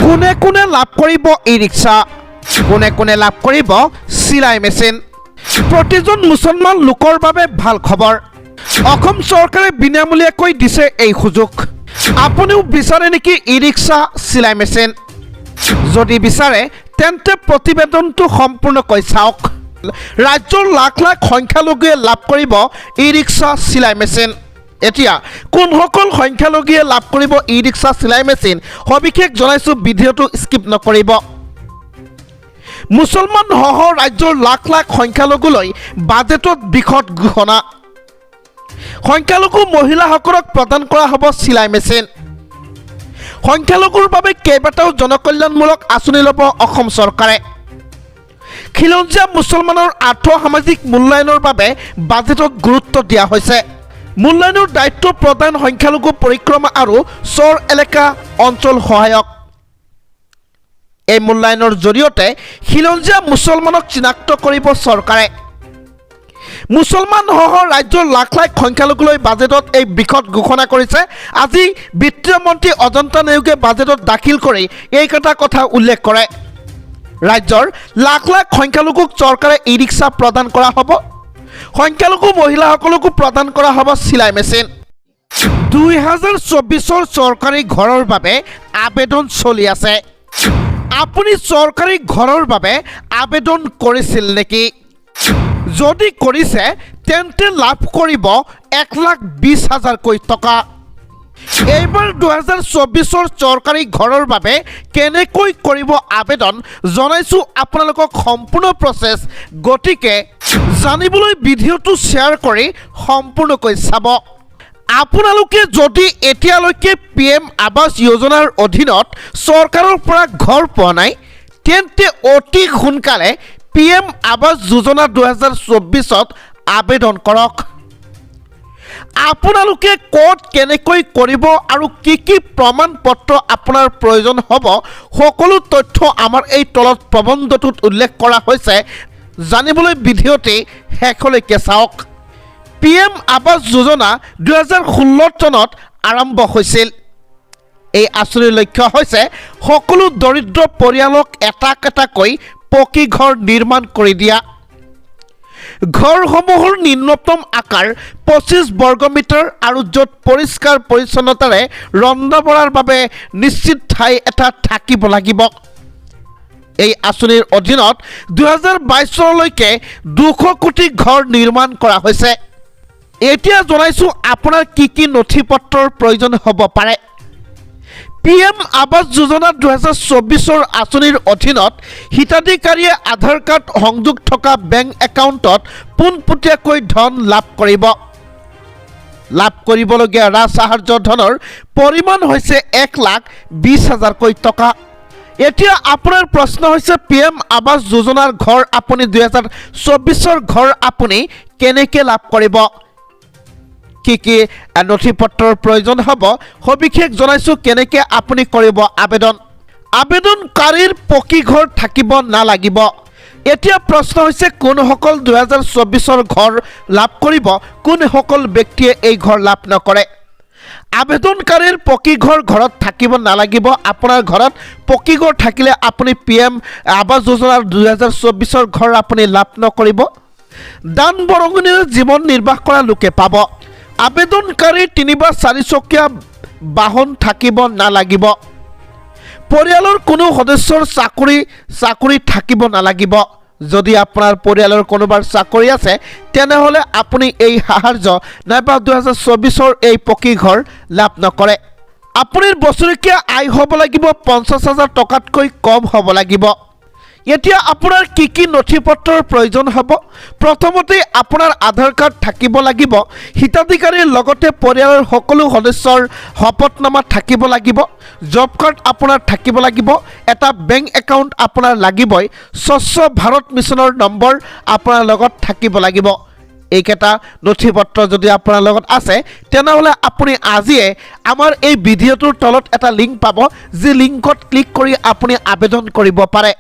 কোনে কোনে লাভ কৰিব ই ৰিক্সা, কোনে কোনে লাভ কৰিব চিলাই মেচিন। প্ৰতিজন মুছলমান লোকৰ বাবে ভাল খবৰ। অসম চৰকাৰে বিনামূলীয়াকৈ দিছে এই সুযোগ। আপুনিও বিচাৰে নেকি ই ৰিক্সা চিলাই মেচিন? যদি বিচাৰে তেন্তে প্ৰতিবেদনটো সম্পূৰ্ণকৈ চাওক। ৰাজ্যৰ লাখ লাখ সংখ্যালঘুৱে লাভ কৰিব ই ৰিক্সা চিলাই মেচিন। এতিয়া কোনসকল সংখ্যালঘুৱে লাভ কৰিব ই ৰিক্সা চিলাই মেচিন সবিশেষ জনাইছোঁ, ভিডিঅ'টো স্কিপ নকৰিব। মুছলমান সহ ৰাজ্যৰ লাখ লাখ সংখ্যালঘুলৈ বাজেটত বৃহৎ ঘোষণা। সংখ্যালঘু মহিলাসকলক প্ৰদান কৰা হ'ব চিলাই মেচিন। সংখ্যালঘুৰ বাবে কেইবাটাও জনকল্যাণমূলক আঁচনি ল'ব অসম চৰকাৰে। খিলঞ্জীয়া মুছলমানৰ আৰ্থ সামাজিক মূল্যায়নৰ বাবে বাজেটত গুৰুত্ব দিয়া হৈছে। মূল্যায়নৰ দায়িত্ব প্ৰদান সংখ্যালঘু পৰিক্ৰমা আৰু চৰ এলেকা অঞ্চল সহায়ক। এই মূল্যায়নৰ জৰিয়তে খিলঞ্জীয়া মুছলমানক চিনাক্ত কৰিব চৰকাৰে। মুছলমান সহ ৰাজ্যৰ লাখ লাখ সংখ্যালঘুলৈ বাজেটত এই বৃহৎ ঘোষণা কৰিছে। আজি বিত্তীয় মন্ত্ৰী অজন্তা নেওগে বাজেটত দাখিল কৰি এইকেইটা কথা উল্লেখ কৰে। ৰাজ্যৰ লাখ লাখ সংখ্যালঘুক চৰকাৰে ই ৰিক্সা প্ৰদান কৰা হ'ব। সংখ্যালঘু মহিলাসকলকো প্ৰদান কৰা হ'ব চিলাই মেচিন। 2024 চৰকাৰী ঘৰৰ বাবে আবেদন চলি আছে। আপুনি চৰকাৰী ঘৰৰ বাবে আবেদন কৰিছিল নেকি? যদি কৰিছে তেন্তে লাভ কৰিব 1,20,000কৈ টকা। এইবাৰ 2024 চৰকাৰী ঘৰৰ বাবে কেনেকৈ কৰিব আবেদন জনাইছোঁ আপোনালোকক সম্পূৰ্ণ প্ৰচেছ। গতিকে জানিবলৈ ভিডিঅ'টো শ্বেয়াৰ কৰি সম্পূৰ্ণকৈ চাব। আপোনালোকে যদি এতিয়ালৈকে PM আৱাস যোজনাৰ অধীনত চৰকাৰৰ পৰা ঘৰ পোৱা নাই তেন্তে অতি সোনকালে PM আৱাস যোজনা 2024ত আবেদন কৰক। আপোনালোকে ক'ত কেনেকৈ কৰিব আৰু কি কি প্ৰমাণ পত্ৰ আপোনাৰ প্ৰয়োজন হ'ব সকলো তথ্য আমাৰ এই তলত প্ৰবন্ধটোত উল্লেখ কৰা হৈছে। জানিবলৈ ভিডিঅ'টি শেষলৈকে চাওক। PM আৱাস যোজনা 2016 চনত আৰম্ভ হৈছিল। এই আঁচনিৰ লক্ষ্য হৈছে সকলো দৰিদ্ৰ পৰিয়ালক এটা এটাকৈ পকী ঘৰ নিৰ্মাণ কৰি দিয়া। ঘৰসমূহৰ নিম্নতম আকাৰ 25 বৰ্গমিটাৰ আৰু য'ত পৰিষ্কাৰ পৰিচ্ছন্নতাৰে ৰন্ধা বঢ়াৰ বাবে নিশ্চিত ঠাই এটা থাকিব লাগিব। এই আঁচনিৰ অধীনত 2022 চনলৈকে 200 কোটি ঘৰ নিৰ্মাণ কৰা হৈছে। এতিয়া জনাইছোঁ আপোনাৰ কি কি নথি পত্ৰৰ প্ৰয়োজন হ'ব পাৰে। PM আৱাস যোজনা 2024 আঁচনিৰ অধীনত হিতাধিকাৰীয়ে আধাৰ কাৰ্ড সংযোগ থকা বেংক একাউণ্টত পোনপটীয়াকৈ ধন লাভ কৰিব। লাভ কৰিবলগীয়া ৰাজসাহাৰ্য ধনৰ পৰিমাণ হৈছে 1,20,000কৈ টকা। এতিয়া আপোনাৰ প্ৰশ্ন হৈছে PM আৱাস যোজনাৰ ঘৰ আপুনি 2024 ঘৰ আপুনি কেনেকৈ লাভ কৰিব, কি কি নথি পত্ৰৰ প্ৰয়োজন হ'ব সবিশেষ জনাইছোঁ, কেনেকৈ আপুনি কৰিব আবেদন। আবেদনকাৰীৰ পকী ঘৰ থাকিব নালাগিব। এতিয়া প্ৰশ্ন হৈছে কোনসকল 2024 ঘৰ লাভ কৰিব, কোনসকল ব্যক্তিয়ে এই ঘৰ লাভ নকৰে। আবেদনকাৰীৰ পকী ঘৰ ঘৰত থাকিব নালাগিব। আপোনাৰ ঘৰত পকী ঘৰ থাকিলে আপুনি PM আৱাস যোজনাৰ 2024 ঘৰ আপুনি লাভ নকৰিব। দান বৰঙণিৰে জীৱন নিৰ্বাহ কৰা লোকে পাব। আবেদনকাৰী 3 বা 4 চকীয়া বাহন থাকিব নালাগিব। পৰিয়ালৰ কোনো সদস্যৰ চাকৰি থাকিব নালাগিব। যদি আপোনাৰ পৰিয়ালৰ কোনোবাৰ চাকৰি আছে তেনেহ'লে আপুনি এই সাহাৰ্য নাইবা 2024 এই পকী ঘৰ লাভ নকৰে। আপোনাৰ বছৰেকীয়া আয় হ'ব লাগিব 50,000 টকাতকৈ কম হ'ব লাগিব। এতিয়া আপোনাৰ কি কি নথি পত্ৰৰ প্ৰয়োজন হ'ব? প্ৰথমতে আপোনাৰ আধাৰ কাৰ্ড থাকিব লাগিব। হিতাধিকাৰীৰ লগতে পৰিয়ালৰ সকলো সদস্যৰ শপতনামা থাকিব লাগিব। জব কাৰ্ড আপোনাৰ থাকিব লাগিব। এটা বেংক একাউণ্ট আপোনাৰ লাগিবই। স্বচ্ছ ভাৰত মিছনৰ নম্বৰ আপোনাৰ লগত থাকিব লাগিব। এইকেইটা নথি পত্ৰ যদি আপোনাৰ লগত আছে তেনেহ'লে আপুনি আজিয়ে আমাৰ এই ভিডিঅ'টোৰ তলত এটা লিংক পাব, যি লিংকত ক্লিক কৰি আপুনি আবেদন কৰিব পাৰে।